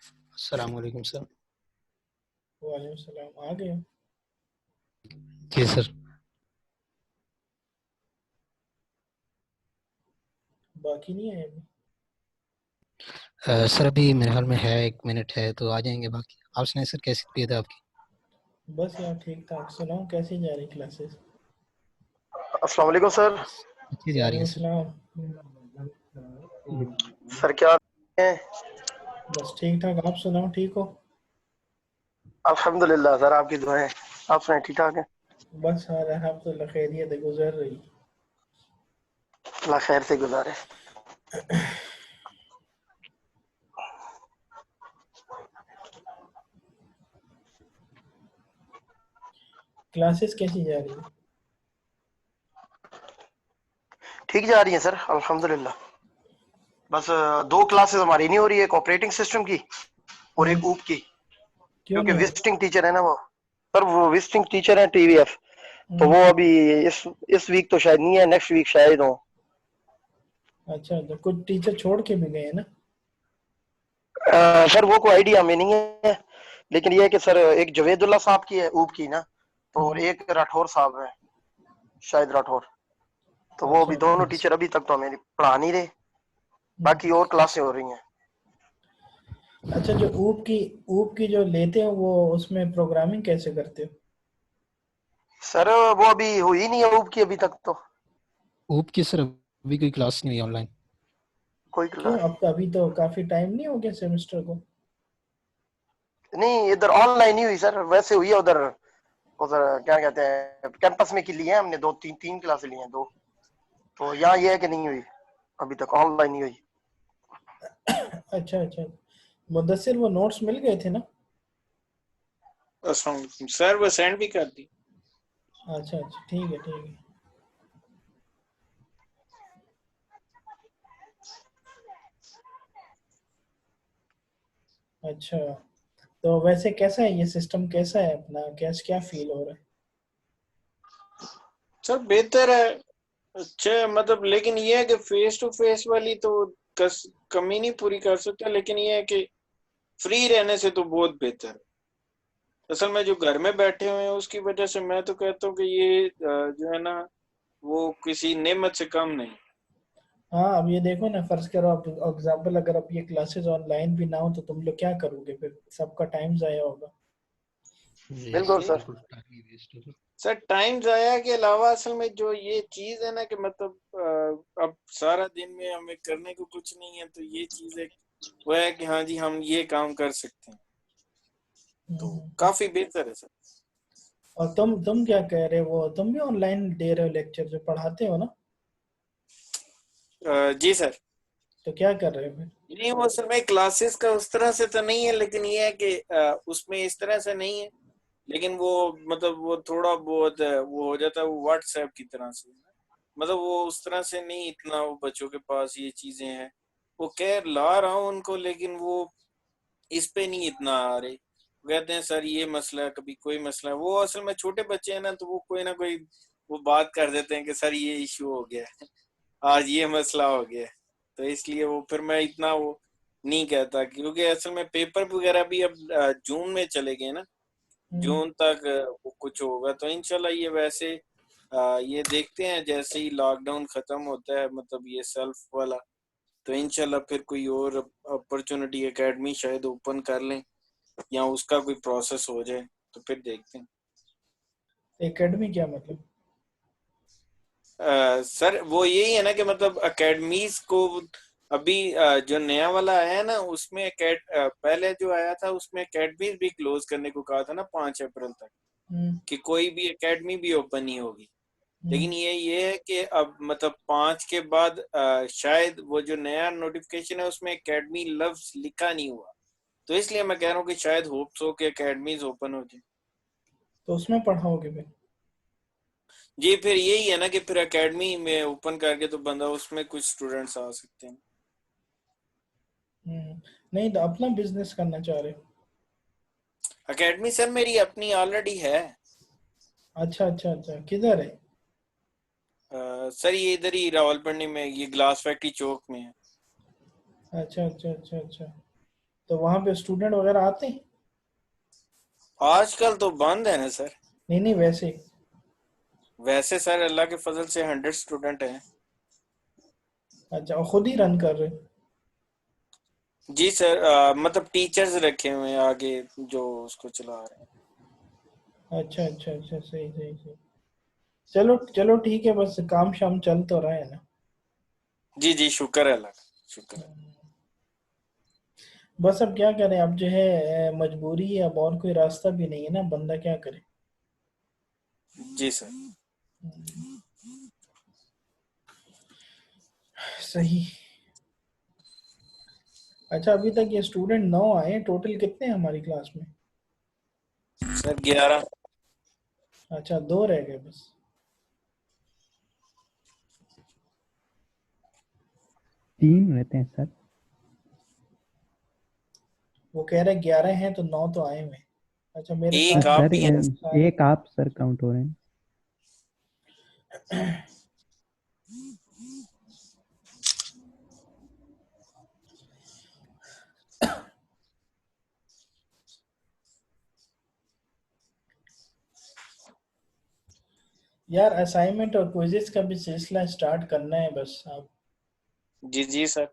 अस्सलाम वालेकुम सर। वालेकुम सलाम। आ गए? जी सर। बाकी नहीं है अभी? सर अभी मेरे हाल में है, 1 मिनट है तो आ जाएंगे बाकी। आप सुनाइए सर, कैसी तबीयत है आपकी? बस यार ठीक ठाक। सुनाओ कैसी जा रही क्लासेस? अस्सलाम वालेकुम सर। अच्छी जा रही है वालेकुम सर। सलाम। सर क्या हैं? बस ठीक ठाक। आप सुनाओ, ठीक हो? अल्हम्दुलिल्लाह सर, आपकी दुआएं। आप सुनाए, ठीक ठाक है? बस हाल अल्हम्दुलिल्लाह खैरियत है, गुजर रही। अल्लाह खैर से गुजारे। क्लासेस कैसी जा रही है? ठीक जा रही है सर, अल्हम्दुलिल्लाह। बस 2 क्लासेस हमारी नहीं हो रही है, एक ऑपरेटिंग सिस्टम की और हम्म। एक ऊप की। क्यों क्योंकि नहीं हो रही? विजिटिंग टीचर है ना वो। सर वो विजिटिंग टीचर है टीवीएफ। तो हम्म। वो अभी इस वीक तो शायद नहीं है, नेक्स्ट वीक शायद हो। अच्छा, तो कुछ टीचर छोड़ के भी गए हैं ना? सर वो कोई आइडिया में नहीं है, लेकिन ये है कि सर एक जवेदुल्ला साहब की है ऊप की ना, तो और हम्म। एक राठौर साहब है, शायद राठौर। तो वो अच्छा अभी अच्छा। दोनों टीचर अभी तक तो हमें पढ़ा नहीं रहे। हम्म। बाकी और क्लासें हो रही हैं। अच्छा, जो ऊप की जो लेते हो वो उसमें प्रोग्रामिंग कैसे करते हो? सर वो अभी हुई नहीं है ऊप की अभी तक तो। ऊप की सर अभी कोई क्लास नहीं हुई ऑनलाइन। कोई क्यों? क्लास अब तो अभी तो काफी टाइम नहीं हो गया सेमेस्टर को? नहीं, इधर ऑनलाइन ही हुई सर, वैसे हुई है उधर। उधर क्या कहते हैं, कैंपस में की ली है हमने, दो तीन तीन क्लासें ली हैं, दो। तो यहाँ ये है कि नहीं हुई, अभी तक ऑनलाइन नहीं हुई। अच्छा अच्छा। मुदस्सिर, वो नोट्स मिल गए थे ना? अस्सलाम वालेकुम सर, वो सेंड भी कर दी। अच्छा अच्छा, ठीक है ठीक है। अच्छा, तो वैसे कैसा है ये सिस्टम, कैसा है अपना, कैस क्या फील हो रहा है? सर बेहतर है, अच्छा मतलब, लेकिन ये है कि फेस टू फेस वाली तो कमी नहीं पूरी कर सकता, लेकिन ये है कि फ्री रहने से तो बहुत बेहतर है। असल में जो घर में बैठे हुए हैं उसकी वजह से मैं तो कहता हूँ कि ये जो है ना, वो किसी नेमत से कम नहीं। हाँ, अब ये देखो ना, फर्ज करो अब एग्जाम्पल, अगर अब ये क्लासेस ऑनलाइन भी ना हो तो तुम लोग क्या करोगे फिर? सबका टाइम जाया होगा। जी बिल्कुल सर, जी सर। बिल्कुल टाइम ही वेस्ट हो। सर, टाइम जाया के अलावा असल में जो ये चीज है ना कि मतलब अब सारा दिन में हमें करने को कुछ नहीं है, तो ये चीज है वो है कि हाँ जी, हम ये काम कर सकते हैं, तो हम्म। काफी बेहतर है सर। और तुम क्या कह रहे हो? तुम भी ऑनलाइन दे रहे हो लेक्चर, जो पढ़ाते हो ना? जी सर। तो क्या कर रहे हो फिर? नहीं, वो असल में क्लासेस का उस तरह से तो नहीं है, लेकिन ये है कि उसमें इस तरह से नहीं है, लेकिन वो मतलब वो थोड़ा बहुत वो हो जाता है, वो व्हाट्सएप की तरह से, मतलब वो उस तरह से नहीं, इतना वो बच्चों के पास ये चीजें हैं। वो कह ला रहा हूँ उनको, लेकिन वो इस पे नहीं इतना आ रहे। वो कहते हैं सर ये मसला है, कभी कोई मसला है, वो असल में छोटे बच्चे हैं ना, तो वो कोई ना कोई वो बात कर देते हैं कि सर ये इशू हो गया है, आज ये मसला हो गया है। तो इसलिए वो फिर मैं इतना वो नहीं कहता, क्योंकि असल में पेपर वगैरह भी अब जून में चले गए ना, हम्म। जून तक वो कुछ होगा, तो इंशाल्लाह ये वैसे ये देखते हैं जैसे ही लॉकडाउन खत्म होता है, मतलब ये सेल्फ वाला, तो इंशाल्लाह फिर कोई और अपॉर्चुनिटी एकेडमी शायद ओपन कर लें, या उसका कोई प्रोसेस हो जाए, तो फिर देखते हैं। एकेडमी क्या मतलब? सर वो यही है ना कि मतलब एकेडमीज को अभी जो नया वाला आया है ना, उसमें पहले जो आया था उसमें एकेडमीज भी क्लोज करने को कहा था ना 5 अप्रैल तक, हम्म। कि कोई भी एकेडमी भी ओपन नहीं होगी। हम्म। लेकिन ये है कि अब मतलब 5 के बाद शायद वो जो नया नोटिफिकेशन है उसमें एकेडमी लफ्ज लिखा नहीं हुआ, तो इसलिए मैं कह रहा हूँ कि शायद होप्स हो कि एकेडमीज ओपन हो जाए। तो उसमें पढ़ाओगे फिर? जी, फिर यही है ना कि फिर एकेडमी में ओपन करके तो बंदा उसमें कुछ स्टूडेंट्स आ सकते हैं। नहीं, तो अपना बिजनेस करना चाह रहे हो? एकेडमी सर मेरी अपनी ऑलरेडी है। अच्छा अच्छा अच्छा, किधर है? सर ये इधर ही रावलपिंडी में, ये ग्लास फैक्ट्री चौक में है। अच्छा अच्छा अच्छा अच्छा। तो वहां पे स्टूडेंट वगैरह आते हैं? आजकल तो बंद है ना सर। नहीं नहीं, वैसे। वैसे सर अल्लाह के फजल से 100 स्टूडेंट हैं। अच्छा, और खुद ही रन कर रहे? जी सर, मतलब टीचर्स रखे हुए हैं आगे जो उसको चला रहे हैं। अच्छा अच्छा अच्छा, सही सही सही। चलो चलो ठीक है, बस काम शाम चल तो रहा है ना। जी जी, शुक्र है अल्लाह का, शुक्र है। बस अब क्या करें, अब जो है मजबूरी है, अब और कोई रास्ता भी नहीं है ना, बंदा क्या करे। जी सर। सही। अच्छा, अभी तक ये स्टूडेंट 9 आए, टोटल कितने हैं हमारी क्लास में? सर 11। अच्छा, 2 रह गए बस। 3 रहते हैं सर। वो कह रहे 11 हैं तो 9 तो आए हुए हैं। अच्छा, मेरे एक साथ आप सर भी हैं। एक आप सर काउंट हो रहे हैं। यार, असाइनमेंट और क्विजेस का भी सिलसिला स्टार्ट करना है बस अब, जी जी सर।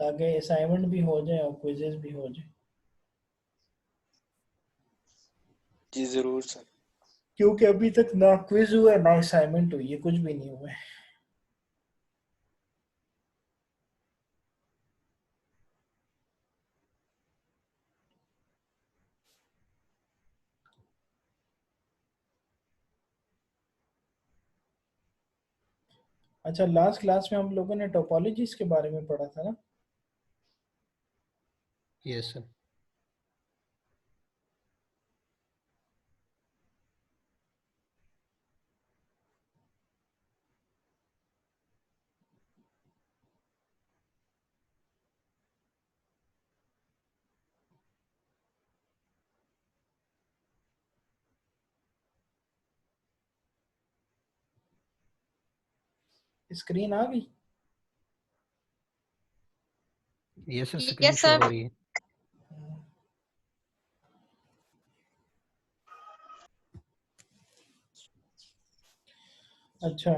ताकि असाइनमेंट भी हो जाए और क्विजेस भी हो जाए। जी जरूर सर। क्योंकि अभी तक ना क्विज हुआ है ना असाइनमेंट हुई है, कुछ भी नहीं हुआ है। अच्छा, लास्ट क्लास में हम लोगों ने टोपोलॉजीज के बारे में पढ़ा था ना? Yes sir. स्क्रीन आ गई? Yes sir, screen yes show sir. हो रही है। अच्छा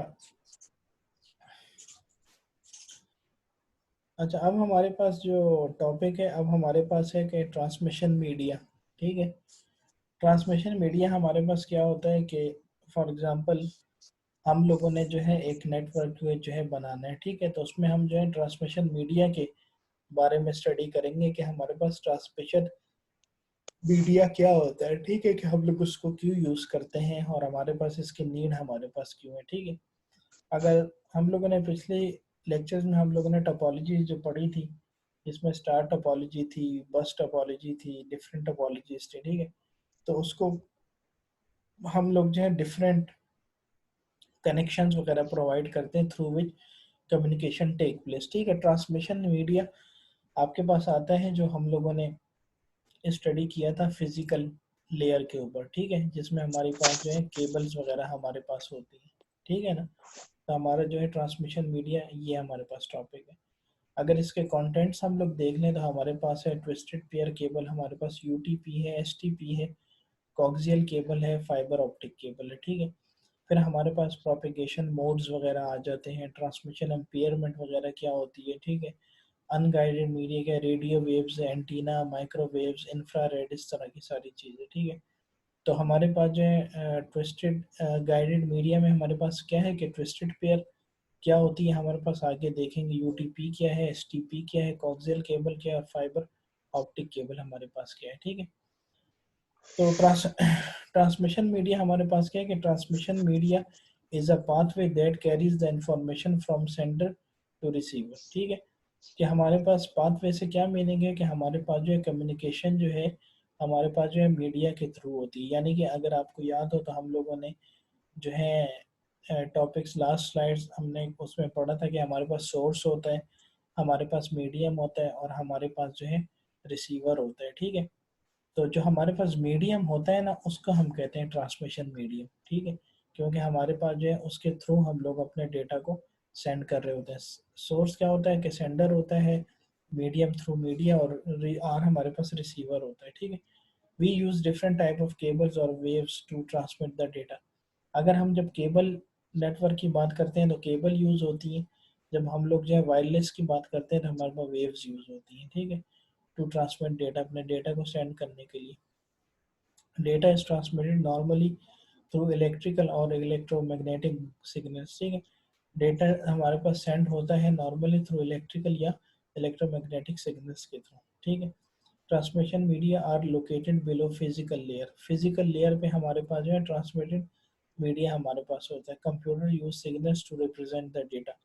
अच्छा, अब हमारे पास जो टॉपिक है, अब हमारे पास है कि ट्रांसमिशन मीडिया। ठीक है। ट्रांसमिशन मीडिया हमारे पास क्या होता है कि फॉर एग्जांपल हम लोगों ने जो है एक नेटवर्क जो है बनाना है, ठीक है, तो उसमें हम जो है ट्रांसमिशन मीडिया के बारे में स्टडी करेंगे कि हमारे पास ट्रांसमिशन मीडिया क्या होता है, ठीक है, कि हम लोग उसको क्यों यूज़ करते हैं और हमारे पास इसकी नीड हमारे पास क्यों है। ठीक है। अगर हम लोगों ने पिछले लेक्चर्स में हम लोगों ने टोपोलॉजी जो पढ़ी थी, इसमें स्टार टोपोलॉजी थी, बस टोपोलॉजी थी, डिफरेंट टोपोलॉजीज थी, ठीक है, तो उसको हम लोग जो है डिफरेंट कनेक्शंस वगैरह प्रोवाइड करते हैं through which communication take place. ठीक है। ट्रांसमिशन मीडिया आपके पास आता है जो हम लोगों ने स्टडी किया था फिजिकल लेयर के ऊपर, ठीक है, जिसमें हमारे पास जो है केबल्स वगैरह हमारे पास होती है, ठीक है ना। तो हमारा जो है ट्रांसमिशन मीडिया, ये हमारे पास टॉपिक है। अगर इसके कंटेंट्स हम लोग देख लें तो हमारे पास है ट्विस्टेड पेयर केबल, हमारे पास यूटीपी है, एसटीपी है, कॉक्सियल केबल है, फाइबर ऑप्टिक केबल है, ठीक है। फिर हमारे पास प्रोपिगेशन मोड्स वगैरह आ जाते हैं, ट्रांसमिशन एम्पेयरमेंट वगैरह क्या होती है, ठीक है, अनगाइडेड मीडिया क्या, radio waves, antenna, microwaves, infrared, इस तरह की सारी चीज़ें, ठीक है। तो हमारे पास जो है ट्विस्टेड गाइडेड मीडिया में हमारे पास क्या है कि ट्विस्टेड पेयर क्या होती है, हमारे पास आगे देखेंगे, यूटीपी क्या है, एसटीपी क्या है, कॉक्सियल केबल क्या है, और फाइबर ऑप्टिक केबल हमारे पास क्या है, ठीक है। तो ट्रांसमिशन मीडिया हमारे पास क्या है कि transmission media is a pathway that carries the information from sender to receiver, ठीक है। कि हमारे पास पाथवे से क्या मीनिंग है कि हमारे पास जो है कम्युनिकेशन जो है हमारे पास जो है मीडिया के थ्रू होती है। यानी कि अगर आपको याद हो तो हम लोगों ने जो है टॉपिक्स लास्ट स्लाइड्स हमने उसमें पढ़ा था कि हमारे पास सोर्स होता है, हमारे पास मीडियम होता है और हमारे पास जो है रिसीवर होता है, ठीक है। तो जो हमारे पास मीडियम होता है ना, उसको हम कहते हैं ट्रांसमिशन मीडियम, ठीक है, क्योंकि हमारे पास जो है उसके थ्रू हम लोग अपने डेटा को सेंड कर रहे होते हैं। सोर्स क्या होता है कि सेंडर होता है, मीडियम थ्रू मीडिया, और आर हमारे पास रिसीवर होता है, ठीक है। We use different type of cables और waves to transmit the data. अगर हम जब केबल नेटवर्क की बात करते हैं तो केबल यूज होती है, जब हम लोग जो है वायरलेस की बात करते हैं तो हमारे पास वेव्स यूज होती हैं, ठीक है, टू ट्रांसमिट डेटा, अपने डेटा को सेंड करने के लिए। Data is transmitted normally through electrical और इलेक्ट्रोमैग्नेटिक सिग्नल्स, ठीक है। डेटा हमारे पास सेंड होता है नॉर्मली थ्रू इलेक्ट्रिकल या इलेक्ट्रोमैग्नेटिक सिग्नल्स के थ्रू, ठीक है। Transmission media are located below physical layer, physical layer पे हमारे पास जो है ट्रांसमिटेड मीडिया हमारे पास होता है। Computer use signals to represent the data,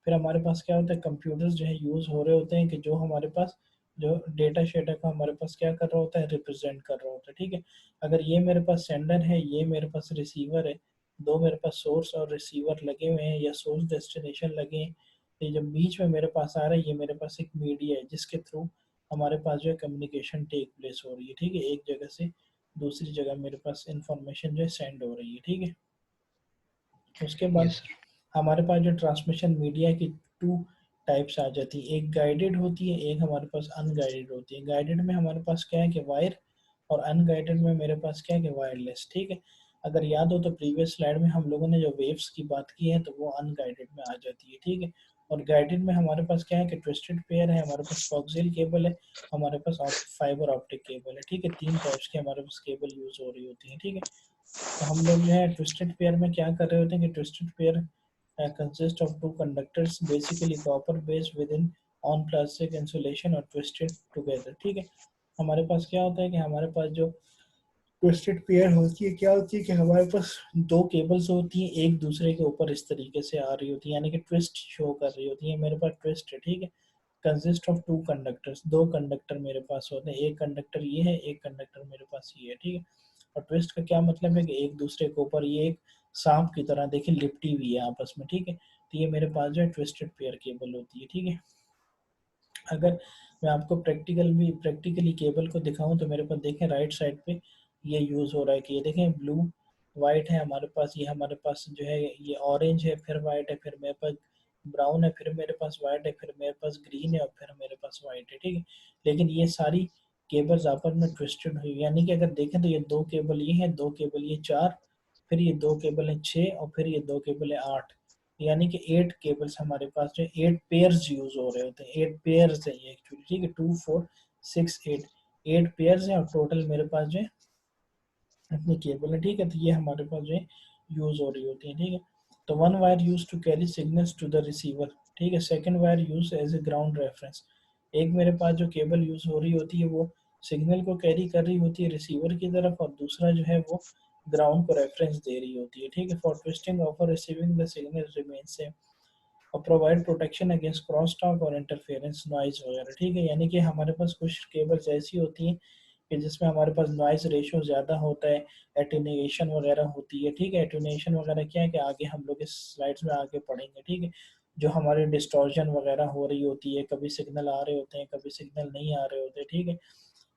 फिर हमारे पास क्या होता है, कंप्यूटर्स जो है यूज हो रहे होते हैं कि जो हमारे पास जो डेटा शेटा को हमारे पास क्या कर रहा होता है, रिप्रेजेंट कर रहा होता है, ठीक है। अगर ये मेरे पास सेंडर है, ये मेरे पास रिसीवर है, दो मेरे पास सोर्स और रिसीवर लगे हुए हैं या सोर्स डेस्टिनेशन लगे हैं, तो ये जब बीच में मेरे पास आ रहा है, ये मेरे पास एक मीडिया है जिसके थ्रू हमारे पास जो है कम्युनिकेशन टेक प्लेस हो रही है, ठीक है। एक जगह से दूसरी जगह मेरे पास इंफॉर्मेशन जो है सेंड हो रही है, ठीक है। उसके बाद यस सर। हमारे पास जो ट्रांसमिशन मीडिया की टू टाइप्स आ जाती है, एक गाइडेड होती है, एक हमारे पास अनगाइडेड होती है। गाइडेड में हमारे पास क्या है कि वायर, और अनगाइडेड में मेरे पास क्या है कि वायरलेस, ठीक है। अगर याद हो तो प्रीवियस स्लाइड में हम लोगों ने जो वेव्स की बात की है तो वो अनगाइडेड में आ जाती है, ठीक है। और गाइडेड में हमारे पास क्या है कि ट्विस्टेड पेयर है, हमारे पास कोक्सियल केबल है, हमारे पास फाइबर ऑप्टिक केबल है, ठीक है। तीन टाइप्स के हमारे पास केबल यूज हो रही होती है, ठीक है। तो हम लोग जो है ट्विस्टेड पेयर में क्या कर रहे होते हैं कि twisted pair consist of two conductors basically copper based within on plastic insulation और twisted together, ठीक है। हमारे पास क्या होता है कि हमारे पास जो ट्विस्टेड पेयर होती है, क्या होती है कि हमारे पास दो केबल्स होती हैं एक दूसरे के ऊपर इस तरीके से आ रही होती है, यानी कि ट्विस्ट शो कर रही होती है। मेरे पास ट्विस्ट है, ठीक है, कंसिस्ट ऑफ टू कंडक्टर्स, दो कंडक्टर मेरे पास होते हैं, एक कंडक्टर ये है, एक कंडक्टर मेरे पास ये है, ठीक है। और ट्विस्ट का क्या मतलब है कि एक दूसरे के ऊपर ये एक सांप की तरह देखिए लिपटी हुई है आपस में, ठीक है। तो ये मेरे पास जो है ट्विस्टेड पेयर केबल होती है, ठीक है। अगर मैं आपको प्रैक्टिकली केबल को दिखाऊं तो मेरे पास देखें राइट साइड पे ये यूज़ हो रहा है कि ये देखें ब्लू वाइट है हमारे पास, ये हमारे पास जो है ये ऑरेंज है, फिर वाइट है, फिर मेरे पास ब्राउन है, फिर मेरे पास वाइट है, फिर मेरे पास ग्रीन है और फिर मेरे पास वाइट है, ठीक है। लेकिन ये सारी केबल्स आपस में ट्विस्टेड हुई, यानी कि अगर देखें तो ये दो केबल ये है, दो केबल ये चार, फिर ये दो केबल है छः और फिर ये दो केबल है आठ, यानी कि 8 केबल्स हमारे पास जो 8 पेयर्स यूज हो रहे होते हैं, 8 पेयर्स है ये एक्चुअली, ठीक है। 2 4 6 8 8 पेयर्स है और टोटल मेरे पास जो है अपनी केबल है, ठीक है। तो ये हमारे पास जो है यूज हो रही होती है, ठीक है। तो one wire use to carry signals to the receiver, ठीक है। Second wire use as a ground reference, एक मेरे पास जो केबल यूज हो रही होती है वो सिग्नल को कैरी कर रही होती है रिसीवर की तरफ, और दूसरा जो है वो ग्राउंड को रेफरेंस दे रही होती है, ठीक है। For twisting offer receiving the signal remain same और provide protection against cross talk और इंटरफेरेंस नॉइज वगैरह, ठीक है। यानी कि हमारे पास कुछ केबल्स ऐसी होती हैं कि जिसमें हमारे पास नॉइज रेशियो ज़्यादा होता है, एटेन्यूएशन वगैरह होती है, ठीक है। एटेन्यूएशन वगैरह क्या है कि आगे हम लोग इस स्लाइड्स में आगे पढ़ेंगे, ठीक है। जो हमारे डिस्टॉर्शन वगैरह हो रही होती है, कभी सिग्नल आ रहे होते हैं, कभी सिग्नल नहीं आ रहे होते, ठीक है।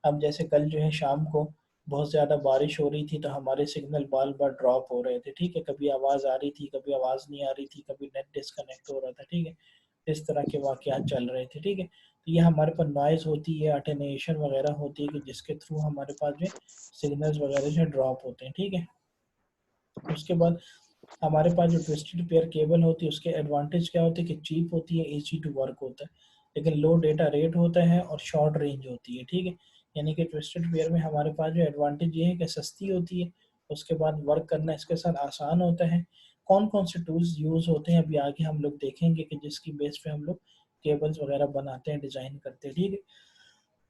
अब जैसे कल जो है शाम को बहुत ज़्यादा बारिश हो रही थी तो हमारे सिग्नल बार बार ड्रॉप हो रहे थे, ठीक है। कभी आवाज़ आ रही थी, कभी आवाज़ नहीं आ रही थी, कभी नेट डिस्कनेक्ट हो रहा था, ठीक है। इस तरह के वाक़यात चल रहे थे, ठीक है। तो ये हमारे पास नॉइज़ होती है, अटेन्यूएशन वगैरह होती है कि जिसके थ्रू हमारे पास जो सिग्नल्स वगैरह जो ड्रॉप होते हैं, ठीक है। उसके बाद हमारे पास जो ट्विस्टेड पेयर केबल होती है उसके एडवांटेज क्या होते हैं कि चीप होती है, इजी टू वर्क होता है, लेकिन लो डेटा रेट होता है और शॉर्ट रेंज होती है, ठीक है। यानी कि ट्विस्टेड पेयर में हमारे पास जो एडवांटेज ये है कि सस्ती होती है, उसके बाद वर्क करना इसके साथ आसान होता है। कौन कौन से टूल्स यूज़ होते हैं अभी आगे हम लोग देखेंगे कि जिसकी बेस पे हम लोग केबल्स वगैरह बनाते हैं, डिज़ाइन करते हैं, ठीक है।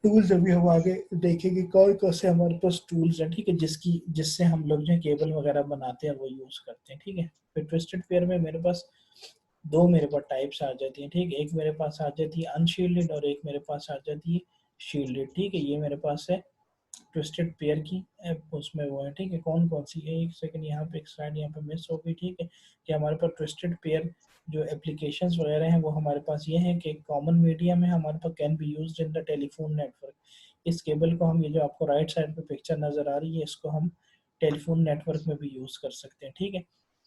टूल्स अभी हम आगे देखेंगे कौन कौन से हमारे पास टूल्स हैं, ठीक है, जिससे हम लोग जो केबल वगैरह बनाते हैं वो यूज़ करते हैं, ठीक है। फिर ट्विस्टेड पेयर में मेरे पास दो मेरे पास टाइप्स आ जाती हैं, ठीक है। एक मेरे पास आ जाती है अनशील्डेड और एक मेरे पास आ जाती है शील्डेड, ठीक है। ये मेरे पास है ट्विस्टेड पेयर की उसमें वो है, ठीक है। कौन कौन सी है, एक सेकंड, यहाँ पे एक स्लाइड यहाँ पे मिस हो गई, ठीक है। कि हमारे पास ट्विस्टेड पेयर जो एप्लीकेशंस वगैरह हैं वो हमारे पास ये है कि कॉमन मीडियम है हमारे पास, can be used in the telephone network. इस केबल को हम, ये जो आपको राइट साइड पे पिक्चर नज़र आ रही है, इसको हम टेलीफोन नेटवर्क में भी यूज़ कर सकते हैं, ठीक है।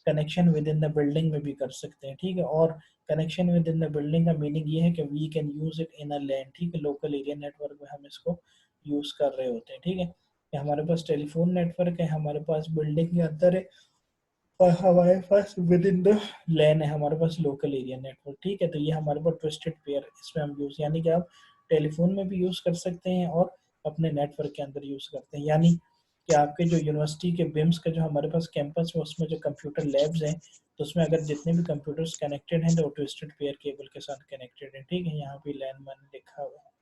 Connection within the building में भी कर सकते हैं, ठीक है। और connection within the building का मीनिंग ये है कि we can use it in a LAN, ठीक है, लोकल एरिया नेटवर्क में हम इसको यूज कर रहे होते हैं, ठीक है। कि हमारे पास टेलीफोन नेटवर्क है, हमारे पास बिल्डिंग के अंदर है, और हमारे पास विद इन द लैन है हमारे पास लोकल एरिया नेटवर्क, ठीक है। तो ये हमारे पास ट्विस्टेड पेयर इसमें हम यूज, यानी कि आप टेलीफोन में भी यूज कर सकते हैं और अपने नेटवर्क के अंदर यूज करते हैं। यानी कि आपके जो यूनिवर्सिटी के बिम्स का जो हमारे पास कैंपस है उसमें जो कंप्यूटर लैब्स हैं, तो उसमें अगर जितने भी कंप्यूटर्स कनेक्टेड हैं तो ट्विस्टेड पेयर केबल के साथ कनेक्टेड है, ठीक है। यहाँ पे लैन मैंने लिखा हुआ है।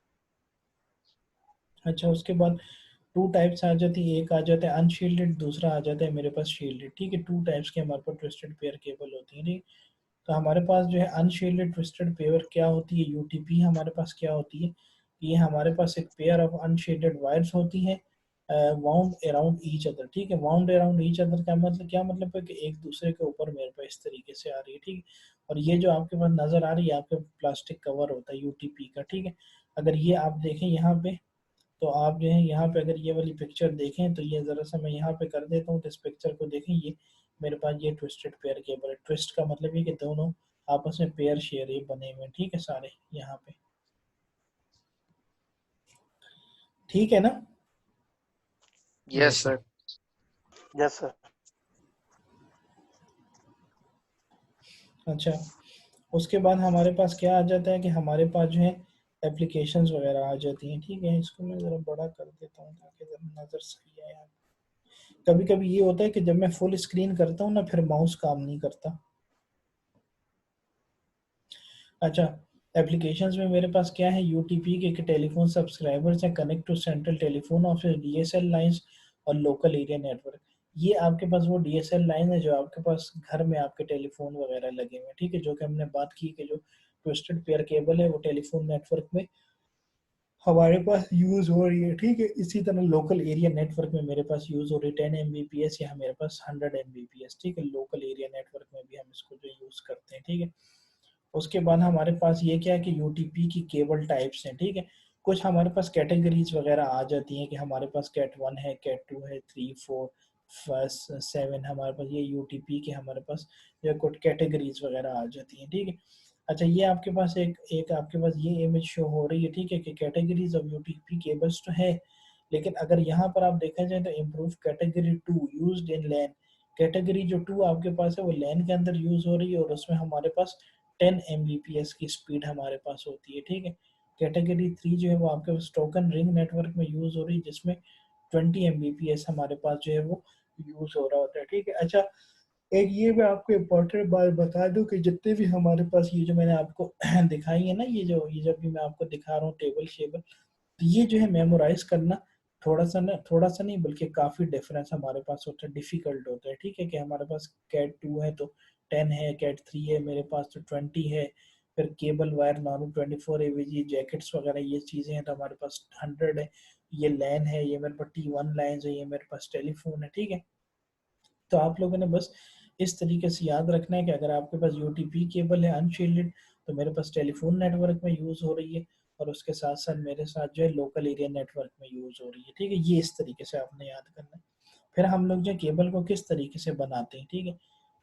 अच्छा, उसके बाद टू टाइप्स आ जाती है, एक आ जाता है अनशील्डेड, दूसरा आ जाता है मेरे पास शील्डेड, ठीक है। टू टाइप्स के हमारे पास ट्विस्टेड पेयर केबल होती है, ठीक। तो हमारे पास जो है अनशील्डेड ट्विस्टेड पेयर क्या होती है, यूटीपी हमारे पास क्या होती है, ये हमारे पास एक पेयर ऑफ अनशेडेड वायर्स होती है वाउंड अराउंड ईच अदर, ठीक है। वाउंड अराउंड ईच अदर का मतलब क्या मतलब है कि एक दूसरे के ऊपर मेरे पास इस तरीके से आ रही है, ठीक है। और ये जो आपके पास नजर आ रही है आपके प्लास्टिक कवर होता है यूटीपी का, ठीक है। अगर ये आप देखें यहाँ पे, तो आप जो है यहाँ पे अगर ये वाली पिक्चर देखें तो ये ज़रा सा मैं यहाँ पे कर देता हूँ, तो इस पिक्चर को देखें, ये मेरे पास ये ट्विस्टेड पेयर केबल है। ट्विस्ट का मतलब ये कि दोनों आपस में पेयर शेयर ये बने हुए, ठीक है, सारे यहाँ पे, ठीक है ना। Yes sir. Yes sir. अच्छा, उसके बाद हमारे पास क्या आ जाता है कि हमारे पास जो है एप्लीकेशंस वगैरह आ जाती हैं, ठीक है। इसको मैं ज़रा बड़ा कर देता हूँ ताकि ज़रा नज़र सही आए। कभी कभी ये होता है कि जब मैं फुल स्क्रीन करता हूँ ना फिर माउस काम नहीं करता। अच्छा, एप्लीकेशंस में मेरे पास क्या है, यूटीपी के टेलीफोन सब्सक्राइबर्स हैं, connect to central telephone office, DSL lines और लोकल एरिया नेटवर्क। ये आपके पास वो डीएसएल लाइन है जो आपके पास घर में आपके टेलीफोन वगैरह लगे हुए हैं, ठीक है। जो कि हमने बात की कि जो ट्विस्टेड पेयर केबल है वो टेलीफोन नेटवर्क में हमारे पास यूज हो रही है, ठीक है। इसी तरह लोकल एरिया नेटवर्क में मेरे पास यूज हो रही है 10 एमबीपीएस या मेरे पास 100 एमबीपीएस, ठीक है। लोकल एरिया नेटवर्क में भी हम इसको जो यूज करते हैं, ठीक है। उसके बाद हमारे पास ये क्या है कि यूटीपी की केबल टाइप्स हैं, ठीक है। कुछ हमारे पास कैटेगरीज वगैरह आ जाती हैं कि हमारे पास कैट 1 है, कैट 2 है, 3 4 फर्स्ट 7, हमारे पास ये यूटीपी के हमारे पास जो कुछ कैटेगरीज वगैरह आ जाती हैं, ठीक है। अच्छा, ये आपके पास एक एक आपके पास ये इमेज शो हो रही है, ठीक है, कि कैटेगरीज ऑफ यूटीपी केबल्स तो है, लेकिन अगर यहाँ पर आप देखा जाए तो improve category 2 used in LAN, category जो 2 आपके पास है वो लैन के अंदर यूज हो रही है और उसमें हमारे पास 10 एमबीपीएस की स्पीड हमारे पास होती है, ठीक है। कैटेगरी 3 जो है वो आपके पास टोकन रिंग नेटवर्क में यूज हो रही है जिसमें 20 एमबीपीएस हमारे पास जो है वो यूज हो रहा होता है, ठीक है। अच्छा, एक ये मैं आपको इम्पोर्टेंट बात बता दूं कि जितने भी हमारे पास ये जो मैंने आपको दिखाई है ना, ये जब भी मैं आपको दिखा रहा हूँ टेबल शेबल, तो ये जो है मेमोराइज करना थोड़ा सा नहीं बल्कि काफ़ी डिफरेंस हमारे पास होता है, डिफ़िकल्ट होता है, ठीक है। कि हमारे पास कैट 2 है तो 10 है, कैट 3 है मेरे पास तो 20 है, फिर cable wire normal 24 AVG jackets वगैरह ये चीज़ें हैं तो हमारे पास 100 है, ये लैन है, ये मेरे पास T1 लाइन्स है, ये मेरे पास टेलीफोन है, ठीक है। तो आप लोगों ने बस इस तरीके से याद रखना है कि अगर आपके पास यूटीपी केबल है अनशील्डेड तो मेरे पास टेलीफोन नेटवर्क में यूज़ हो रही है और उसके साथ साथ मेरे साथ जो है लोकल एरिया नेटवर्क में यूज़ हो रही है, ठीक है। ये इस तरीके से आपने याद करना है। फिर हम लोग जो केबल को किस तरीके से बनाते हैं, ठीक है।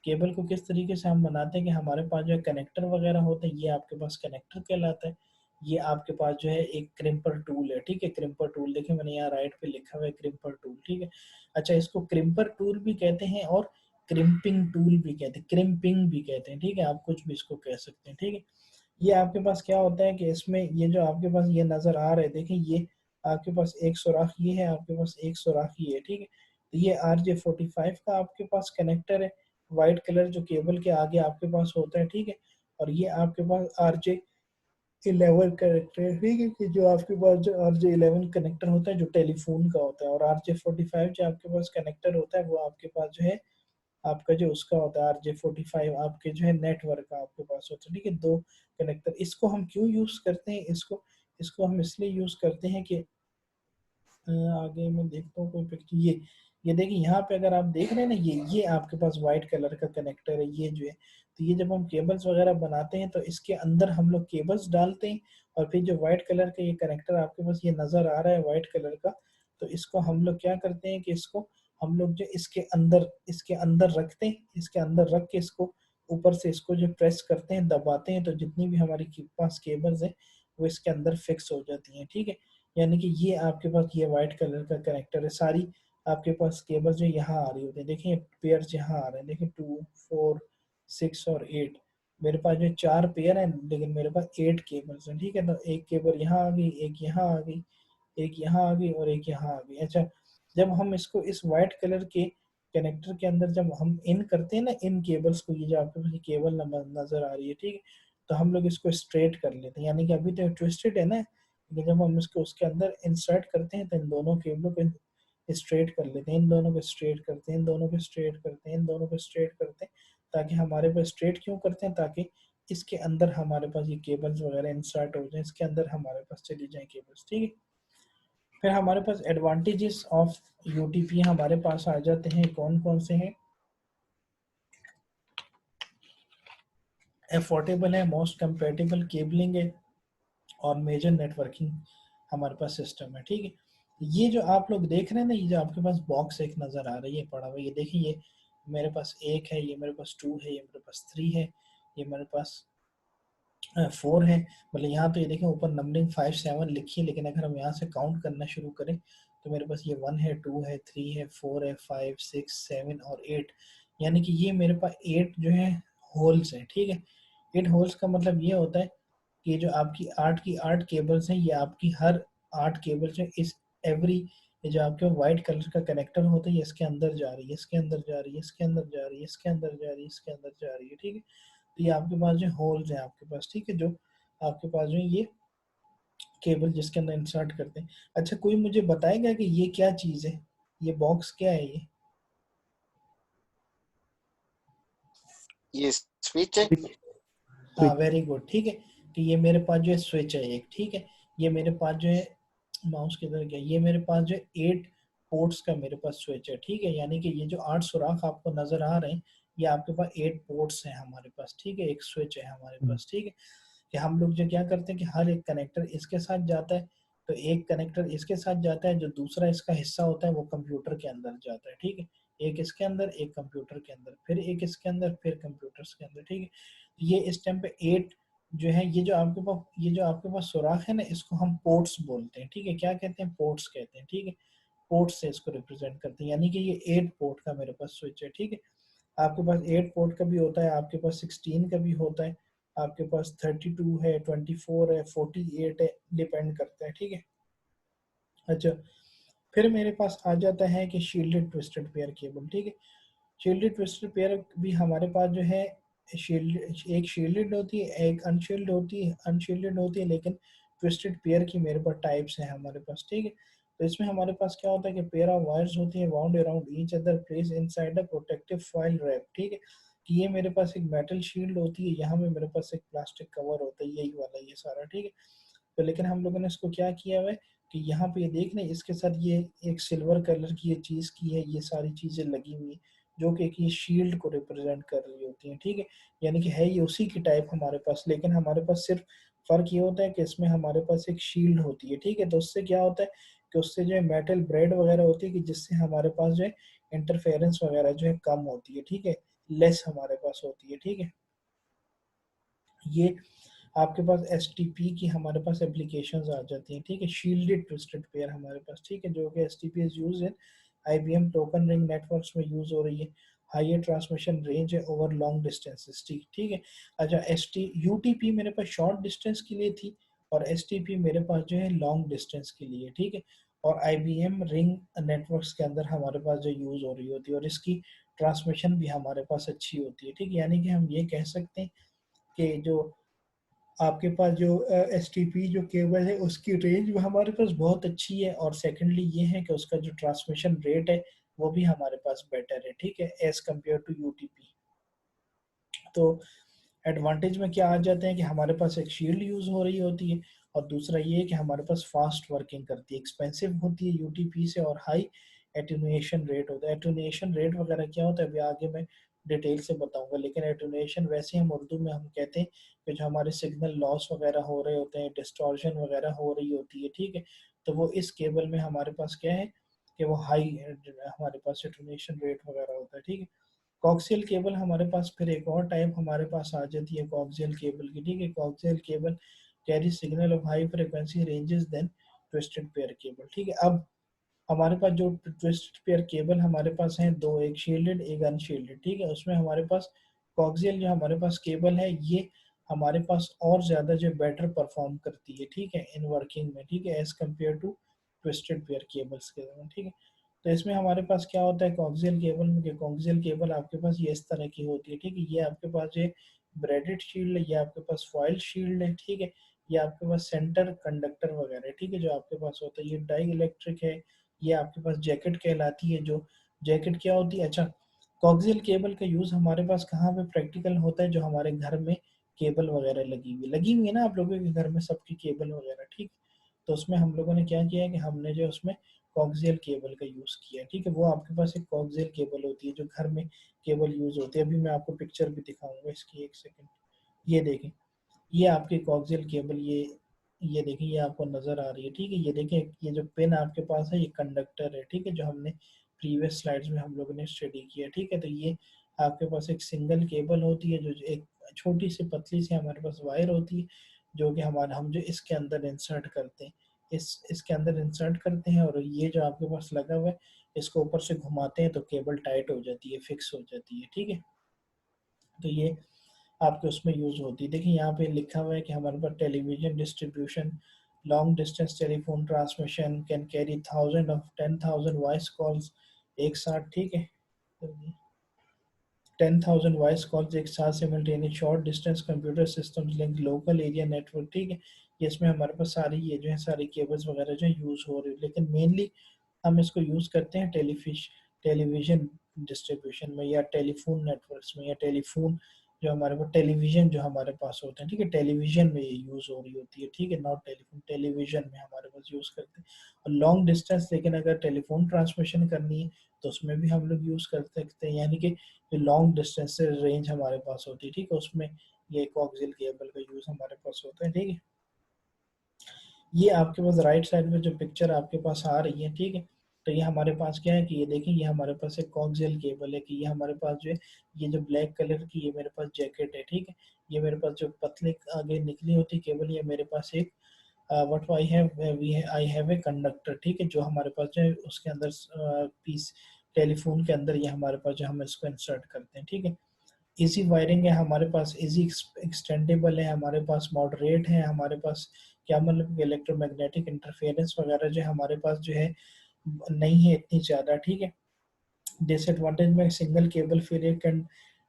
केबल को किस तरीके से हम बनाते हैं कि हमारे पास जो है कनेक्टर वगैरह होते हैं, ये आपके पास कनेक्टर कहलाता है। ये आपके पास जो है एक क्रिम्पर टूल है, ठीक है। क्रिम्पर टूल देखिए मैंने यहाँ राइट पे लिखा हुआ है क्रिम्पर टूल, ठीक है। अच्छा, इसको क्रिम्पर टूल भी कहते हैं और क्रिम्पिंग टूल भी कहते हैं, क्रिम्पिंग भी कहते हैं, ठीक है। आप कुछ भी इसको कह सकते हैं, ठीक है। ये आपके पास क्या होता है कि इसमें ये जो आपके पास ये नज़र आ रहा है, देखिए ये आपके पास एक सुराख ये है, आपके पास एक सुराख ये है, ठीक है। तो ये RJ45 का आपके पास कनेक्टर है, वाइट कलर जो केबल के आगे आपके पास होता है, ठीक है। और ये आपके पास RJ11 कनेक्टर है, ठीक है, कि जो आपके पास जो RJ11 कनेक्टर होता है जो टेलीफोन का होता है, और RJ45 जो आपके पास कनेक्टर होता है वो आपके पास जो है आपका जो उसका होता है RJ45 आपके जो है नेटवर्क का आपके पास होता है, ठीक है। दो कनेक्टर, इसको हम क्यों यूज करते हैं, इसको इसको हम इसलिए यूज करते हैं कि आगे मैं देखता हूँ कोई पिक्चर, ये देखिए यहाँ पे अगर आप देख रहे हैं ना, ये आपके पास व्हाइट कलर का कनेक्टर है, ये जो है, तो ये जब हम केबल्स वगैरह बनाते हैं तो इसके अंदर हम लोग केबल्स डालते हैं और फिर जो व्हाइट कलर का ये कनेक्टर आपके पास ये नज़र आ रहा है व्हाइट कलर का, तो इसको हम लोग क्या करते हैं कि इसको हम लोग जो इसके अंदर रखते हैं, इसके अंदर रख के इसको ऊपर से इसको जो प्रेस करते हैं, दबाते हैं, तो जितनी भी हमारे पास केबल्स है वो इसके अंदर फिक्स हो जाती हैं। ठीक है, यानी कि ये आपके पास ये वाइट कलर का कनेक्टर है, सारी आपके पास केबल जो यहाँ आ रही होती है, देखिए पेयर्स यहाँ आ रहे हैं, देखिए 2, 4, 6 और 8, मेरे पास जो 4 पेयर है लेकिन मेरे पास 8 केबल्स हैं। ठीक है, तो एक केबल यहाँ आ गई, एक यहाँ आ गई, एक यहाँ आ गई और एक यहाँ आ गई। अच्छा, जब हम इसको इस वाइट कलर के कनेक्टर के अंदर जब हम इन करते हैं ना, इन केबल्स को, ये जो आपके पास केबल नजर आ रही है, ठीक है, तो हम लोग इसको स्ट्रेट कर लेते हैं, यानी कि अभी तो ट्विस्टेड है ना, लेकिन जब हम इसको उसके अंदर इंसर्ट करते हैं तो इन दोनों केबलों को स्ट्रेट कर लेते हैं, इन दोनों को स्ट्रेट करते हैं, इन दोनों को स्ट्रेट करते हैं, इन दोनों को स्ट्रेट करते हैं, ताकि हमारे पास स्ट्रेट क्यों करते हैं, ताकि इसके अंदर हमारे पास ये केबल्स वगैरह इंसर्ट हो जाए, इसके अंदर हमारे पास चली जाए केबल्स। ठीक है, फिर हमारे पास एडवांटेजेस ऑफ यूटीपी हमारे पास आ जाते हैं, कौन कौन से हैं। अफोर्डेबल है, मोस्ट कंपेटेबल केबलिंग है और मेजर नेटवर्किंग हमारे पास सिस्टम है। ठीक है, ये जो आप लोग देख रहे हैं ना, ये जो आपके पास बॉक्स एक नज़र आ रही है पड़ा हुआ, ये देखिए, ये मेरे पास 1 है, ये मेरे पास 2 है, ये मेरे पास 3 है, ये मेरे पास 4 है, मतलब यहाँ तो ये देखें ऊपर नंबरिंग 5, 7 लिखी है, लेकिन अगर हम यहाँ से काउंट करना शुरू करें तो मेरे पास ये 1 है, 2 है, 3 है, 4 है, 5, 6, 7 और 8, यानी कि ये मेरे पास 8 जो है होल्स है। ठीक है, 8 होल्स का मतलब ये होता है कि जो आपकी 8 की 8 केबल्स हैं, ये आपकी हर 8 केबल्स है, इस एवरी, ये जो आपके व्हाइट कलर का कनेक्टर होता है, ये इसके अंदर जा रही है, इसके अंदर जा रही है, इसके अंदर जा रही है, इसके अंदर जा रही है, इसके अंदर जा रही है। ठीक है, तो ये आपके पास जो होल्स हैं आपके पास, ठीक है, जो आपके पास जो ये केबल जिसके अंदर इंसर्ट करते हैं। अच्छा, कोई मुझे बताएगा कि ये क्या चीज़ है, ये बॉक्स क्या है ये? ये स्विच है। हाँ, वेरी गुड। ठीक है, कि ये मेरे पास जो है स्विच है एक। ठीक है, ये मेरे पास जो है, माउस किधर गया, ये मेरे पास जो है 8 पोर्ट्स का मेरे पास स्विच है। ठीक है, यानी कि ये जो 8 सुराख आपको नजर आ रहे हैं, ये आपके पास 8 पोर्ट्स हैं हमारे पास। ठीक है, एक स्विच है हमारे पास। ठीक है, कि हम लोग जो क्या करते हैं कि हर एक कनेक्टर इसके साथ जाता है, तो एक कनेक्टर इसके साथ जाता है, जो दूसरा इसका हिस्सा होता है वो कंप्यूटर के अंदर जाता है। ठीक है, एक इसके अंदर, एक कंप्यूटर के अंदर, फिर एक इसके अंदर, फिर कंप्यूटर्स के अंदर। ठीक है, ये इस टाइम पे 8 जो है, ये जो आपके पास सुराख है ना, इसको हम पोर्ट्स बोलते हैं। ठीक है, क्या कहते हैं, पोर्ट्स कहते हैं। ठीक है, पोर्ट से इसको रिप्रेजेंट करते हैं, यानी कि ये 8 पोर्ट का मेरे पास स्विच है। ठीक है, आपके पास 8 पोर्ट का भी होता है, आपके पास 16 का भी होता है, आपके पास 32 है, 24 है, 48 है, डिपेंड करता है। ठीक है, अच्छा, फिर मेरे पास आ जाता है कि शील्डेड ट्विस्टेड पेयर केबल। ठीक है, शील्डेड ट्विस्टेड पेयर भी हमारे पास जो है, एक शील्डेड होती है, एक अनशील्डेड होती है, लेकिन ट्विस्टेड पेयर की मेरे पास टाइप्स हैं हमारे पास। ठीक है, तो इसमें हमारे पास क्या होता है कि पेयर ऑफ वायर्स होती है wound around each other place inside a protective foil wrap. ठीक है, कि ये मेरे पास एक मेटल शील्ड होती है, यहाँ में मेरे पास एक प्लास्टिक कवर होता है, यही वाला ये सारा। ठीक है, तो लेकिन हम लोगों ने इसको क्या किया हुआ है कि यहाँ पे ये देख लें, इसके साथ ये एक सिल्वर कलर की ये चीज़ की है, ये सारी चीज़ें लगी हुई हैं, जो कि ये शील्ड को रिप्रेजेंट कर रही होती हैं। ठीक है, यानी कि है ये उसी की टाइप हमारे पास, लेकिन हमारे पास सिर्फ फ़र्क ये होता है कि इसमें हमारे पास एक शील्ड होती है। ठीक है, तो उससे क्या होता है कि उससे जो है मेटल ब्रेड वगैरह होती है, कि जिससे हमारे पास जो है इंटरफेरेंस वगैरह जो है कम होती है। ठीक है, लेस हमारे पास होती है। ठीक है, ये आपके पास एसटीपी की हमारे पास एप्लीकेशंस आ जाती हैं। ठीक है, शील्डेड ट्विस्टेड पेयर हमारे पास। ठीक है, जो कि STP is used in IBM token ring networks में यूज हो रही है, हायर ट्रांसमिशन रेंज है ओवर लॉन्ग डिस्टेंसेस। ठीक ठीक है, अच्छा, एसटी यूटीपी मेरे पास शॉर्ट डिस्टेंस के लिए थी और एसटीपी मेरे पास जो है लॉन्ग डिस्टेंस के लिए। ठीक है, और आईबीएम रिंग नेटवर्क्स के अंदर हमारे पास जो यूज हो रही होती है, और इसकी ट्रांसमिशन भी हमारे पास अच्छी होती है। ठीक है, यानी कि हम ये कह सकते हैं कि जो आपके पास जो एस टी पी जो केबल है उसकी रेंज भी हमारे पास बहुत अच्छी है, और सेकेंडली ये है कि उसका जो ट्रांसमिशन रेट है वो भी हमारे पास बेटर है। ठीक है, एज कम्पेयर टू यूटीपी। तो एडवांटेज में क्या आ जाते हैं कि हमारे पास एक शील्ड यूज हो रही होती है, और दूसरा ये है कि हमारे पास फास्ट वर्किंग करती है, एक्सपेंसिव होती है यूटीपी से, और हाई एटेन्यूएशन रेट होता है। एटेन्यूएशन रेट वगैरह क्या होता है अभी आगे मैं डिटेल से बताऊंगा, लेकिन एटेन्यूएशन वैसे हम उर्दू में हम कहते हैं कि जो हमारे सिग्नल लॉस वगैरह हो रहे होते हैं, डिस्टॉर्शन वगैरह हो रही होती है। ठीक है, तो वो इस केबल में हमारे पास क्या है कि वो हाई हमारे पास एटेन्यूएशन रेट वगैरह होता है, ठीक है। कॉक्सियल केबल हमारे पास फिर एक और टाइप हमारे पास आ जाती है कॉक्सियल केबल की, ठीक है। Coxal cable carry signal of high frequency ranges then twisted pair cable, ठीक है। अब हमारे पास जो ट्विस्टेड पेयर केबल हमारे पास हैं दो, एक शील्डेड एक अनशील्डेड, ठीक है। उसमें हमारे पास कॉक्सियल जो हमारे पास केबल है ये हमारे पास और ज़्यादा जो बेटर परफॉर्म करती है, ठीक है, इन वर्किंग में, ठीक है, as compare to twisted pair cables के, ठीक है। तो इसमें हमारे पास क्या होता है कॉक्सियल केबल में, कि कॉक्सियल केबल आपके पास ये इस तरह की होती है, ठीक है। ये आपके पास ये ब्रेडेड शील्ड है, ये आपके पास फॉइल शील्ड है, ठीक है। ये आपके पास सेंटर कंडक्टर वगैरह है, ठीक है, जो आपके पास होता है। ये डाई इलेक्ट्रिक है, ये आपके पास जैकेट कहलाती है। जो जैकेट क्या होती है, अच्छा, कॉक्सियल केबल का यूज़ हमारे पास कहाँ पे प्रैक्टिकल होता है, जो हमारे घर में केबल वगैरह लगी हुई है ना, आप लोगों के घर में सबकी केबल वगैरह, ठीक। तो उसमें हम लोगों ने क्या किया है कि हमने जो उसमें कॉक्सियल केबल का यूज़ किया, ठीक है। वो आपके पास एक कॉक्सियल केबल होती है जो घर में केबल यूज़ होती है। अभी मैं आपको पिक्चर भी दिखाऊंगा इसकी, एक सेकेंड। ये देखें, ये आपकी कॉक्सियल केबल, ये देखें, ये आपको नज़र आ रही है, ठीक है। ये देखें, ये जो पिन आपके पास है ये कंडक्टर है, ठीक है, जो हमने प्रीवियस स्लाइड्स में हम लोगों ने स्टडी किया, ठीक है। तो ये आपके पास एक सिंगल केबल होती है, जो एक छोटी सी पतली सी हमारे पास वायर होती है, जो कि हम जो इसके अंदर इंसर्ट करते हैं, इसके अंदर इंसर्ट करते हैं, और ये जो आपके पास लगा हुआ है इसको ऊपर से घुमाते हैं तो केबल टाइट हो जाती है, फिक्स हो जाती है, ठीक है। तो ये आपके उसमें यूज़ होती है। देखिए यहाँ पे लिखा हुआ है कि हमारे पास television distribution, long distance telephone transmission can carry 10,000 voice calls एक साथ, ठीक है। 10,000 वॉइस कॉल्स एक साथ simultaneous, short distance computer systems link local area network, ठीक है। ये इसमें हमारे पास सारी ये जो है सारी केबल्स वगैरह जो यूज़ हो रही है, लेकिन मेनली हम इसको यूज़ करते हैं टेलीविज़न डिस्ट्रीब्यूशन में, या टेलीफोन नेटवर्क्स में, या टेलीफोन जो हमारे पास टेलीविज़न जो हमारे पास होते हैं, ठीक है, टेलीविज़न में ये यूज़ हो रही होती है, ठीक है, नॉट टेलीफोन, टेलीविज़न में हमारे पास यूज़ करते हैं। और लॉन्ग डिस्टेंस लेकिन अगर टेलीफोन ट्रांसमिशन करनी है तो उसमें भी हम लोग यूज़ कर सकते हैं, यानी कि जो लॉन्ग डिस्टेंस से रेंज हमारे पास होती है, ठीक है, उसमें ये कॉक्सियल केबल का यूज़ हमारे पास होता है, ठीक है। ये आपके पास राइट साइड में जो पिक्चर आपके पास आ रही है, ठीक है। तो ये हमारे पास क्या है कि ये देखिए, ये हमारे पास एक कॉक्सियल केबल है, कि ये हमारे पास जो है ये जो ब्लैक कलर की ये मेरे पास जैकेट है, ठीक है। ये मेरे पास जो पतले आगे निकली होती केबल, ये मेरे पास एक what I have a conductor, ठीक है, जो हमारे पास जो है उसके अंदर पीस टेलीफोन के अंदर ये हमारे पास जो हम इसको इंसर्ट करते हैं, ठीक है। इजी वायरिंग है हमारे पास, इजी एक्सटेंडेबल है हमारे पास, मॉडरेट है हमारे पास, क्या मतलब इलेक्ट्रोमैग्नेटिक इंटरफेरेंस वगैरह जो हमारे पास जो है नहीं है इतनी ज़्यादा, ठीक है। डिसएडवांटेज में सिंगल केबल फिर एक कैन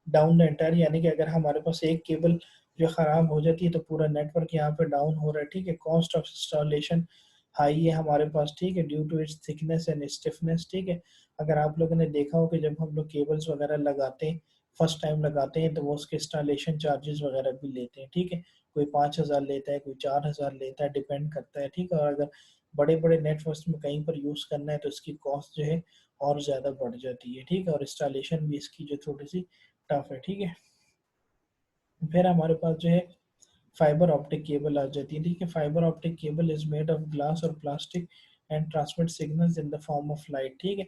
डाउन द एंटायर, यानी कि अगर हमारे पास एक केबल जो ख़राब हो जाती है तो पूरा नेटवर्क यहाँ पे डाउन हो रहा है, ठीक है। कॉस्ट ऑफ इंस्टॉलेशन हाई है हमारे पास, ठीक है, due to its thickness and stiffness, ठीक है। अगर आप लोगों ने देखा हो कि जब हम लोग केबल्स वगैरह लगाते हैं, फर्स्ट टाइम लगाते हैं, तो वो उसके इंस्टॉलेशन चार्जेस वगैरह भी लेते हैं, ठीक है। कोई 5,000 लेता है, कोई 4,000 लेता है, डिपेंड करता है, ठीक है। और अगर बड़े बड़े नेटवर्क्स में कहीं पर यूज़ करना है तो इसकी कॉस्ट जो है और ज़्यादा बढ़ जाती है, ठीक है। और इंस्टॉलेशन भी इसकी जो थोड़ी सी टफ है, ठीक है। फिर हमारे पास जो है फाइबर ऑप्टिक केबल आ जाती है, ठीक है। Fibre optic cable is made of glass और plastic and transmit signals in the form of light, ठीक है।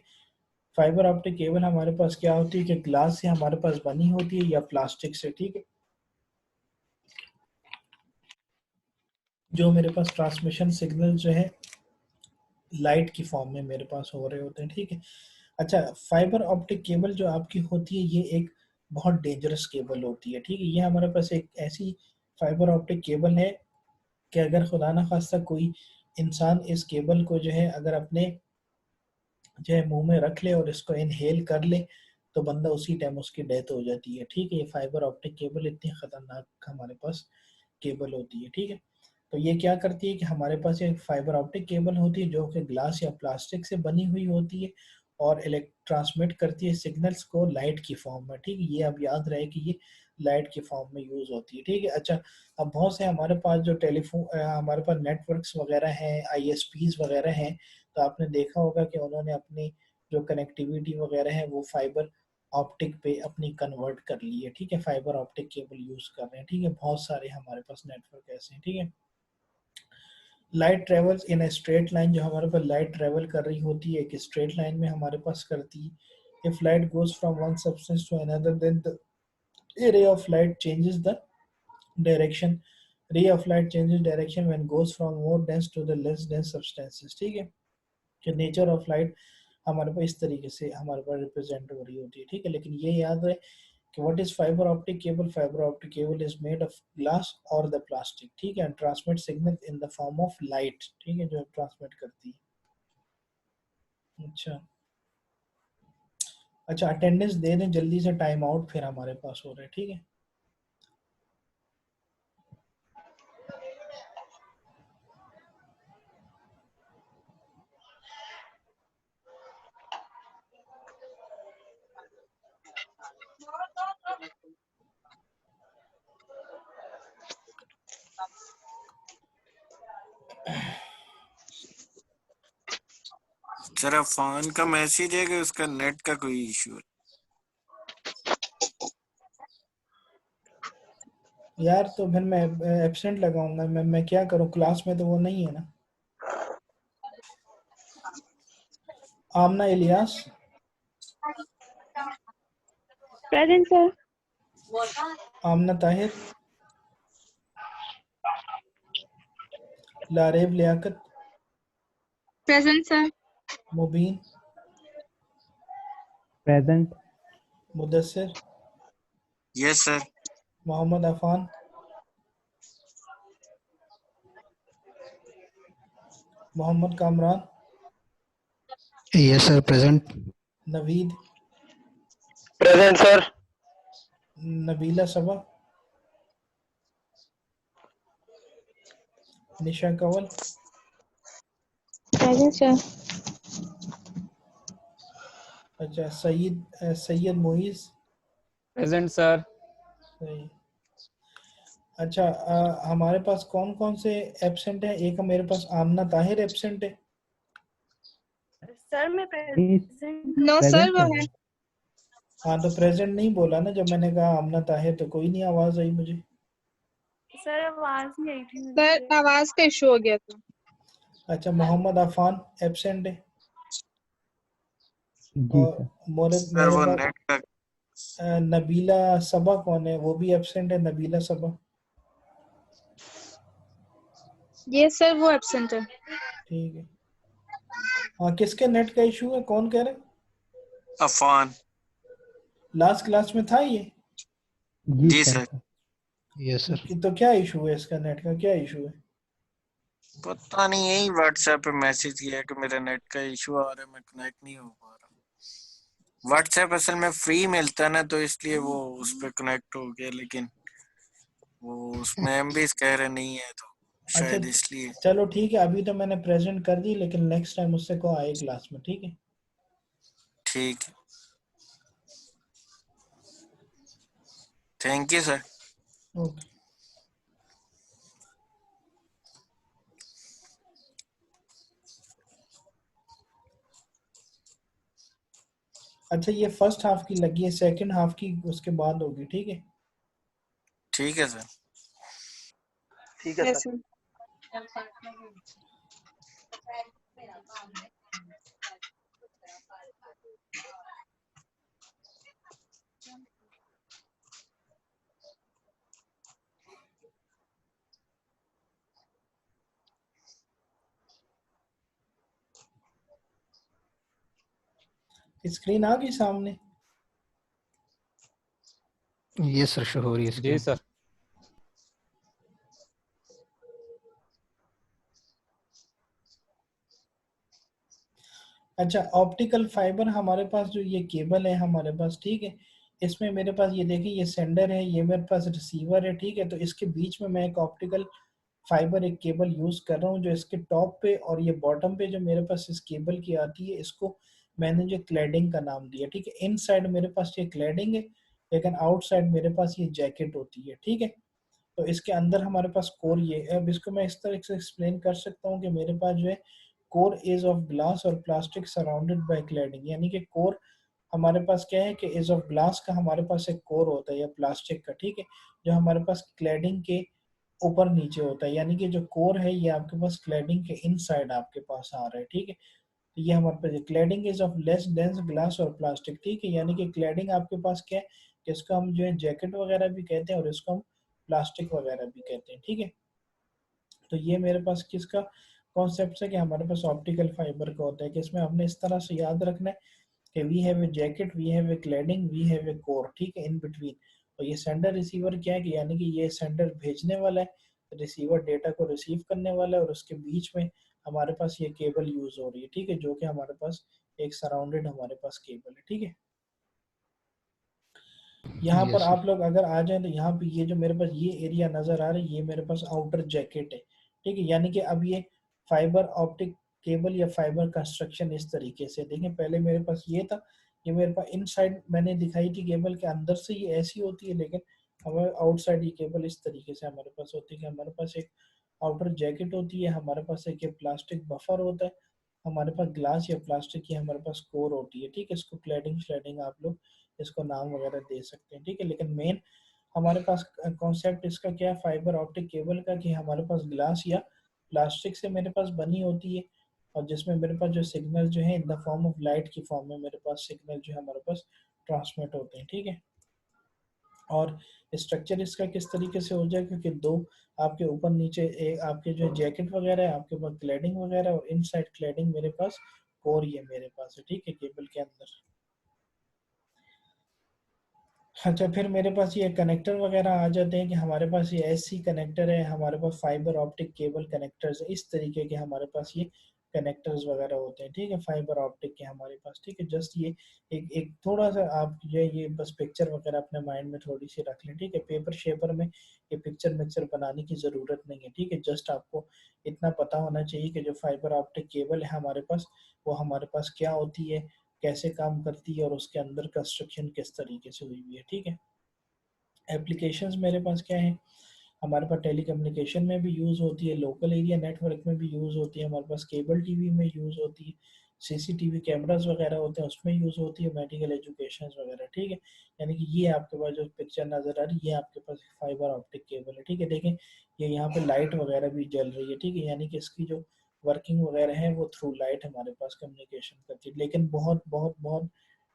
फाइबर ऑप्टिक केबल हमारे पास क्या होती है कि ग्लास से हमारे पास बनी होती है या प्लास्टिक से, ठीक है, जो मेरे पास ट्रांसमिशन सिग्नल जो है लाइट की फॉर्म में मेरे पास हो रहे होते हैं, ठीक है। अच्छा, फाइबर ऑप्टिक केबल जो आपकी होती है ये एक बहुत डेंजरस केबल होती है, ठीक है। ये हमारे पास एक ऐसी फाइबर ऑप्टिक केबल है कि अगर खुदा ना खास्ता कोई इंसान इस केबल को जो है अगर अपने जो है मुंह में रख ले और इसको इनहेल कर ले तो बंदा उसी टाइम उसकी डेथ हो जाती है, ठीक है। ये फाइबर ऑप्टिक केबल इतनी खतरनाक हमारे पास केबल होती है, ठीक है। तो ये क्या करती है कि हमारे पास एक फाइबर ऑप्टिक केबल होती है जो कि ग्लास या प्लास्टिक से बनी हुई होती है और ट्रांसमिट करती है सिग्नल्स को लाइट की फॉर्म में, ठीक है। ये अब याद रहे कि ये लाइट की फॉर्म में यूज होती है, ठीक है। अच्छा, अब बहुत से हमारे पास जो टेलीफोन हमारे पास नेटवर्क्स वगैरह हैं, आईएसपीज वगैरह हैं, तो आपने देखा होगा कि उन्होंने अपनी जो कनेक्टिविटी वगैरह है वो फाइबर ऑप्टिक पे अपनी कन्वर्ट कर ली है, ठीक है। फाइबर ऑप्टिक केबल यूज कर रहे हैं, ठीक है। बहुत सारे हमारे पास नेटवर्क ऐसे हैं, ठीक है। Light travels in a straight line, जो हमारे पास लाइट ट्रेवल कर रही होती है एक स्ट्रेट लाइन में हमारे पास करती है। If light goes from one substance to another then the ray of light changes the direction, ray of light changes direction when goes from more dense to the less dense substances। ठीक है, कि nature of light हमारे पास इस तरीके से हमारे पास represent हो रही होती है। ठीक है, लेकिन ये याद है कि what is fibre optic cable, fibre optic cable is made of glass और द प्लास्टिक। ठीक है, transmit signal in the form of light. ठीक है, जो ट्रांसमिट करती है। अच्छा अटेंडेंस दे दें जल्दी से, टाइम आउट फिर हमारे पास हो रहा है। ठीक है, सर अफान का मैसेज है कि उसका नेट का कोई इशू है। यार तो फिर मैं एब्सेंट लगाऊंगा। मैं क्या करूं, क्लास में तो वो नहीं है ना। Amna Ilyas, present sir. Amna Tahir, Lareb Liaquat, present sir. Mubeen, present. Mudassir, yes sir. Mohammad Affan, Mohammad Kamran, yes sir present. Naveed, present sir. Nabila Saba, Nisha Kanwal, present sir. अच्छा सैयद मोइज, प्रेजेंट सर। सही। अच्छा हमारे पास कौन कौन से एब्सेंट है? एक मेरे पास आमना ताहिर एब्सेंट है। सर मैं please present. No sir present वो कर है। दो। हाँ तो प्रेजेंट नहीं बोला ना, जब मैंने कहा आमना ताहिर तो कोई नहीं आवाज आई मुझे। सर आवाज नहीं आई थी। सर आवाज का इशू हो गया था। अच्छा मोहम्मद अफान एब्सेंट है। जी और सर। सर मेरे वो पास नेट का नबीला सबा कौन है? वो भी एब्सेंट है, नबीला सबा। ये सर वो एब्सेंट है। ठीक है। हाँ किसके नेट का इशू है, कौन कह रहे? अफान। लास्ट क्लास में था ये? जी जी सर। सर। Yes sir. तो क्या इशू है इसका, नेट का क्या इशू है? पता नहीं, यही व्हाट्सएप पे मैसेज किया कि मेरा नेट का इशू आ रहा है, मैं कनेक्ट नहीं हो पा रहा। व्हाट्सएप असल में फ्री मिलता है ना, तो इसलिए वो उस पर कनेक्ट हो गया, लेकिन वो उसमें एमबीज कह रहे नहीं है, तो अच्छा शायद इसलिए। चलो ठीक है, अभी तो मैंने प्रेजेंट कर दी, लेकिन नेक्स्ट टाइम उससे को आए क्लास में। ठीक है, ठीक है, थैंक यू सर। ओके। अच्छा ये फर्स्ट हाफ की लगी है, सेकंड हाफ की उसके बाद होगी। ठीक है, ठीक है सर। ठीक है यस सर। सर। स्क्रीन आ गई सामने? यस सर शो हो रही है जी स्क्रीन। सर। अच्छा ऑप्टिकल फाइबर हमारे पास जो ये केबल है हमारे पास, ठीक है, इसमें मेरे पास ये देखिए ये सेंडर है, ये मेरे पास रिसीवर है। ठीक है, तो इसके बीच में मैं एक ऑप्टिकल फाइबर एक केबल यूज कर रहा हूँ, जो इसके टॉप पे और ये बॉटम पे जो मेरे पास इस केबल की आती है, इसको मैंने जो क्लैडिंग का नाम दिया। ठीक है, इन साइड मेरे पास ये क्लैडिंग है, लेकिन आउटसाइड मेरे पास ये जैकेट होती है। ठीक है, तो इसके अंदर हमारे पास कोर ये है। अब इसको मैं इस तरह से एक्सप्लेन कर सकता हूँ कि मेरे पास जो है कोर इज ऑफ ग्लास और प्लास्टिक सराउंडेड बाय क्लैडिंग, यानी कि कोर हमारे पास क्या है कि इज ऑफ ग्लास का हमारे पास एक कोर होता है या प्लास्टिक का। ठीक है, जो हमारे पास क्लैडिंग के ऊपर नीचे होता है, यानी कि जो कोर है ये आपके पास क्लैडिंग के इनसाइड आपके पास आ रहा है, ठीक है। तो ये हमारे पास cladding is of less dense glass और प्लास्टिक, ठीक है, यानी कि क्लैडिंग आपके पास क्या है, इसको हम जो है जैकेट वगैरह भी कहते हैं और इसको हम प्लास्टिक वगैरह भी कहते हैं, ठीक है। तो ये मेरे पास किसका कॉन्सेप्ट है कि हमारे पास ऑप्टिकल फाइबर का होता है, कि इसमें हमने इस तरह से याद रखना है कि we have a jacket, we have a cladding, we have a core, ठीक है, इन बिटवीन। और ये सेंडर रिसीवर क्या है कि यानी कि ये सेंडर भेजने वाला है, रिसीवर डेटा को रिसीव करने वाला है, और उसके बीच में हमारे पास ये केबल यूज हो रही है, ठीक है, जो कि हमारे पास एक सराउंडेड हमारे पास केबल है, ठीक है। यहाँ पर यस आप सर। लोग अगर आ जाए तो यहाँ पे ये जो मेरे पास ये एरिया नजर आ रहा है, ये मेरे पास आउटर जैकेट है, ठीक है, यानी कि अब ये फाइबर ऑप्टिक केबल या फाइबर कंस्ट्रक्शन इस तरीके से देखें, पहले मेरे पास ये था, ये मेरे पास इनसाइड मैंने दिखाई थी केबल के अंदर से ये ऐसी होती है, लेकिन हमारे आउटसाइड ये केबल इस तरीके से हमारे पास होती है कि हमारे पास एक आउटर जैकेट होती है, हमारे पास एक ये प्लास्टिक बफर होता है, हमारे पास ग्लास या प्लास्टिक की हमारे पास कोर होती है, ठीक है, इसको क्लैडिंग श्लैडिंग आप लोग इसको नाम वगैरह दे सकते हैं, ठीक है। लेकिन मेन हमारे पास कॉन्सेप्ट इसका क्या है फाइबर ऑप्टिक केबल का, कि हमारे पास ग्लास या प्लास्टिक से मेरे पास बनी होती है, और जिसमें मेरे पास जो सिग्नल जो है इन द फॉर्म ऑफ लाइट की फॉर्म में मेरे पास सिग्नल जो है हमारे पास ट्रांसमिट होते हैं, ठीक है। और स्ट्रक्चर इसका किस तरीके से हो जाए, क्योंकि दो आपके ऊपर नीचे एक आपके जो जैकेट वगैरह है, आपके पास क्लैडिंग वगैरह, और इनसाइड क्लैडिंग मेरे पास कोर ये मेरे पास है, ठीक है, केबल के अंदर। अच्छा, फिर मेरे पास ये कनेक्टर वगैरह आ जाते हैं कि हमारे पास ये एससी कनेक्टर है, हमारे पास फाइबर ऑप्टिक केबल कनेक्टर्स है, इस तरीके के हमारे पास ये कनेक्टर्स वगैरह होते हैं, ठीक है, फाइबर ऑप्टिक के हमारे पास, ठीक है। जस्ट ये एक एक थोड़ा सा आप ये बस पिक्चर वगैरह अपने माइंड में थोड़ी सी रख लें, ठीक है, पेपर शेपर में ये पिक्चर मिक्चर बनाने की ज़रूरत नहीं है, ठीक है, जस्ट आपको इतना पता होना चाहिए कि जो फाइबर ऑप्टिक केबल है हमारे पास, वो हमारे पास क्या होती है, कैसे काम करती है, और उसके अंदर कंस्ट्रक्शन किस तरीके से हुई हुई है, ठीक है। एप्लीकेशंस मेरे पास क्या है, हमारे पास टेलीकम्युनिकेशन में भी यूज़ होती है, लोकल एरिया नेटवर्क में भी यूज़ होती है, हमारे पास केबल टीवी में यूज़ होती है, सीसीटीवी कैमरास वगैरह होते हैं उसमें यूज़ होती है, मेडिकल एजुकेशन वगैरह, ठीक है। यानी कि ये आपके पास जो पिक्चर नज़र आ रही है ये आपके पास फाइबर ऑप्टिक केबल है, ठीक है। देखें ये यहाँ पे लाइट वगैरह भी जल रही है, ठीक है, यानी कि इसकी जो वर्किंग वगैरह है वो थ्रू लाइट हमारे पास कम्युनिकेशन करती है, लेकिन बहुत बहुत बहुत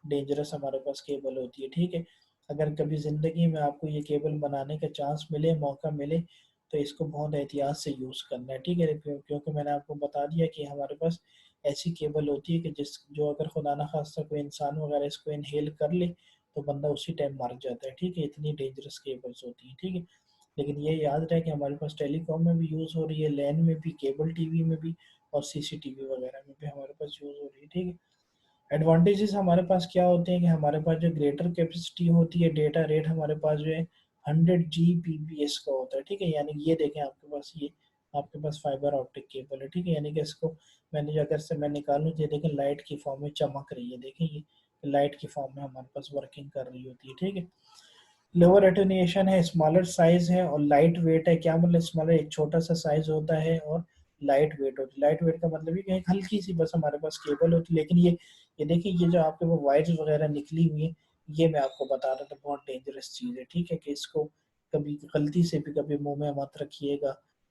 डेंजरस हमारे पास केबल होती है, ठीक है। अगर कभी ज़िंदगी में आपको ये केबल बनाने का चांस मिले, मौका मिले, तो इसको बहुत एहतियात से यूज़ करना है, ठीक है, क्योंकि मैंने आपको बता दिया कि हमारे पास ऐसी केबल होती है कि जो अगर खुदा ना खास्ता कोई इंसान वगैरह इसको इनहेल कर ले तो बंदा उसी टाइम मर जाता है, ठीक है, इतनी डेंजरस केबल्स होती हैं, ठीक है। लेकिन ये याद रहे कि हमारे पास टेलीकॉम में भी यूज़ हो रही है, लैन में भी, केबल टीवी में भी, और सीसीटीवी वगैरह में भी हमारे पास यूज़ हो रही है, ठीक है। एडवांटेजेस हमारे पास क्या होते हैं कि हमारे पास जो ग्रेटर कैपेसिटी होती है, डेटा रेट हमारे पास जो है 100 Gbps का होता है, ठीक है, यानी ये देखें आपके पास ये आपके पास फाइबर ऑप्टिक केबल है, ठीक है, यानी कि इसको मैंने जो अगर से मैं निकालूँ तो ये देखें लाइट की फॉर्म में चमक रही है, देखें ये लाइट की फॉर्म में हमारे पास वर्किंग कर रही होती है, ठीक है। लोअर एटेन्यूएशन है, स्मॉलर साइज है, और लाइट वेट है, क्या मतलब स्मॉलर एक छोटा सा साइज होता है और लाइट वेट होती है, लाइट वेट का मतलब ये कि एक हल्की सी बस हमारे पास केबल होती है, लेकिन ये देखिए ये जो आपके वो वायर्स वगैरह निकली हुई है, ये मैं आपको बता रहा था बहुत डेंजरस चीज़ है, ठीक है, कि इसको कभी गलती से भी कभी मुंह में मत रखिएगा,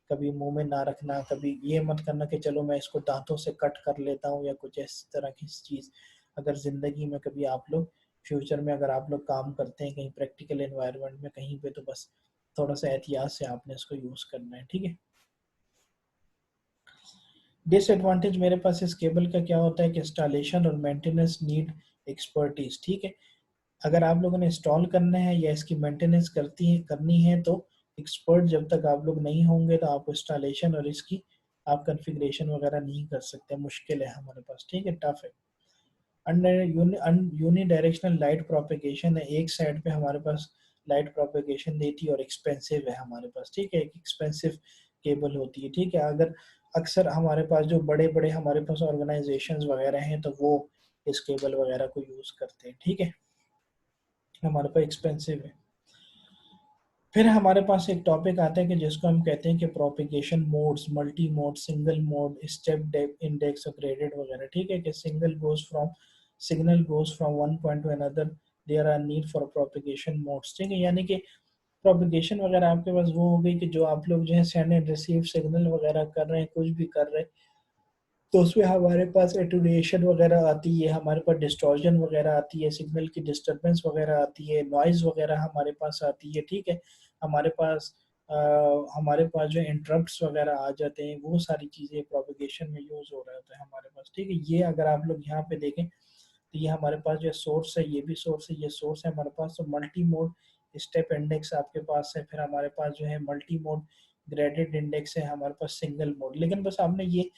कभी मुंह में ना रखना, कभी ये मत करना कि चलो मैं इसको दांतों से कट कर लेता हूँ या कुछ इस तरह की चीज़। अगर ज़िंदगी में कभी आप लोग फ्यूचर में अगर आप लोग काम करते हैं कहीं प्रैक्टिकल एनवायरनमेंट में कहीं पे, तो बस थोड़ा सा एहतियात से आपने इसको यूज़ करना है, ठीक है। डिसएडवांटेज मेरे पास इस केबल का क्या होता है कि इंस्टॉलेशन और मेंटेनेंस नीड एक्सपर्टीज, ठीक है। अगर आप लोगों ने इंस्टॉल करना है या इसकी मेंटेनेंस करनी है तो एक्सपर्ट जब तक आप लोग नहीं होंगे तो आप इंस्टॉलेशन और इसकी आप कॉन्फ़िगरेशन वगैरह नहीं कर सकते, मुश्किल है हमारे पास, ठीक है, टफ है। यूनी डायरेक्शनल लाइट प्रोपेगेशन है, एक साइड पे हमारे पास लाइट प्रोपेगेशन देती है, और एक्सपेंसिव है हमारे पास, ठीक है, एक एक्सपेंसिव केबल होती है, ठीक है। अगर अक्सर हमारे पास जो बड़े बड़े हमारे पास ऑर्गेनाइजेशंस वगैरह हैं तो वो इस केबल वगैरह को यूज़ करते हैं, ठीक है, हमारे पास एक्सपेंसिव है। फिर हमारे पास एक टॉपिक आता है कि जिसको हम कहते हैं कि propagation modes, multi mode, single mode, step index और ग्रेडेड वगैरह, ठीक है, कि signal goes from one point to another, there are need for propagation modes, ठीक है, यानी कि प्रोपिगेशन वगैरह आपके पास वो हो गई कि जो आप लोग जो है सेंड एंड रिसीव सिग्नल वगैरह कर रहे हैं, कुछ भी कर रहे हैं, तो उसमें हमारे पास एटूनेशन वगैरह आती है, हमारे पास डिस्टॉर्शन वगैरह आती है, सिग्नल की डिस्टरबेंस वगैरह आती है, नॉइज़ वगैरह हमारे पास आती है, ठीक है। हमारे पास जो इंटरप्ट्स वगैरह आ जाते हैं, वो सारी चीज़ें प्रोपिगेशन में यूज़ हो रहा होता है हमारे पास, ठीक है। ये अगर आप लोग यहाँ पे देखें तो ये हमारे पास जो सोर्स है, ये भी सोर्स है, ये सोर्स है हमारे पास। तो मल्टी मोड स्टेप इंडेक्स आपके पास है, फिर हमारे पास जो है मल्टी मोड ग्रेडेड इंडेक्स है, हमारे पास सिंगल मोड। लेकिन बस आपने ये